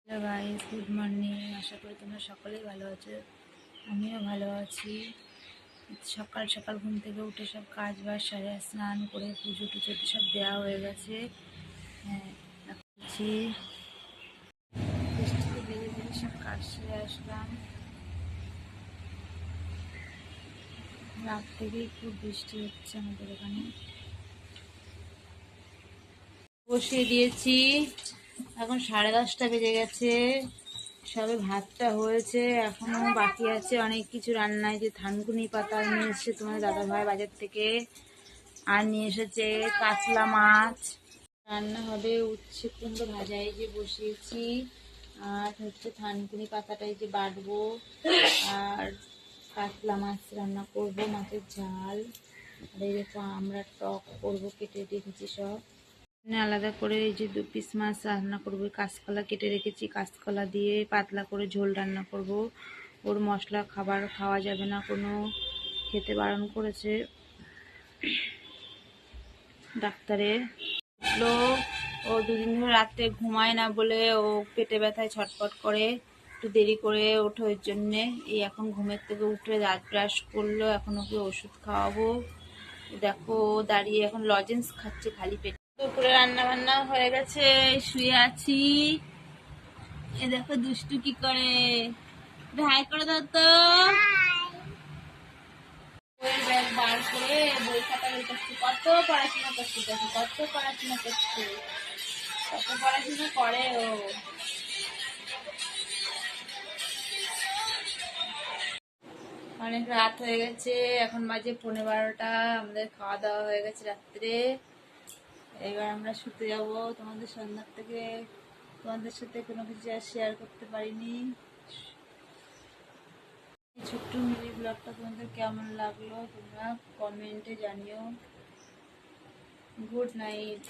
Hello guys, good morning. আশা করি তোমরা সকলেই ভালো আছো, আমিও ভালো আছি। সকাল সকাল ঘুম থেকে উঠে সব কাজ বাজ সারে স্নান করে পুজো টুজো সব দেওয়া হয়ে গেছে। হ্যাঁ, দেখছি বৃষ্টিতে ধীরে ধীরে সব কাজ সেরে আসলাম। রাত থেকেই খুব বৃষ্টি হচ্ছে আমাদের এখানে। বসিয়ে দিয়েছি, এখন 10:30 বেজে গেছে। সবে ভাতটা হয়েছে, এখনো বাকি আছে অনেক কিছু রান্নায়। যে থানকুনি পাতা নিয়ে এসেছে তোমার দাদা ভাই বাজার থেকে, আর নিয়ে এসেছে কাতলা মাছ। রান্না হবে উচ্ছে কুমড়ো ভাজা, এই যে বসিয়েছি। আর হচ্ছে থানকুনি পাতাটাই যে বাটবো, আর কাতলা মাছ রান্না করব, মাছের ঝাল। আর এই দেখো আমরা টক করবো, কেটে রেখেছি সব। আলাদা করে এই যে 2 পিস মাছ রান্না করবো। কাঁচকলা কেটে রেখেছি, কাঁচকলা দিয়ে পাতলা করে ঝোল রান্না করব। ওর মশলা খাবার খাওয়া যাবে না, কোনো খেতে বারণ করেছে ডাক্তারে। উঠলো, ও 2 দিন ধরে রাত্রে ঘুমায় না বলে ও পেটে ব্যথায় ছটফট করে, একটু দেরি করে ওঠে ওই জন্যে। এই এখন ঘুমের থেকে উঠে দাঁত ব্রাশ করলো, এখন ওকে ওষুধ খাওয়াবো। দেখো দাঁড়িয়ে এখন লজেন্স খাচ্ছে খালি পেটে। দুপুরে রান্না বান্না হয়ে গেছে, শুয়ে আছি। এ দেখো দুষ্টু কি করে, হাই করে দাও তো। বইয়ের ব্যাগ বার করে বই খাতা বই করছে, কত পড়াশোনা করছে, দেখো কত পড়াশোনা করছে, কত পড়াশোনা করে ও। অনেক রাত হয়ে গেছে, এখন বাজে 12:15। আমাদের খাওয়া দাওয়া হয়ে গেছে রাত্রে। এবার আমরা শুতে যাব। সন্ধ্যার থেকে তোমাদের সাথে কোনো কিছু আর শেয়ার করতে পারিনি। এই ছোট্ট মিনি ব্লগটা তোমাদের কেমন লাগলো তোমরা কমেন্টে জানিও। Good night.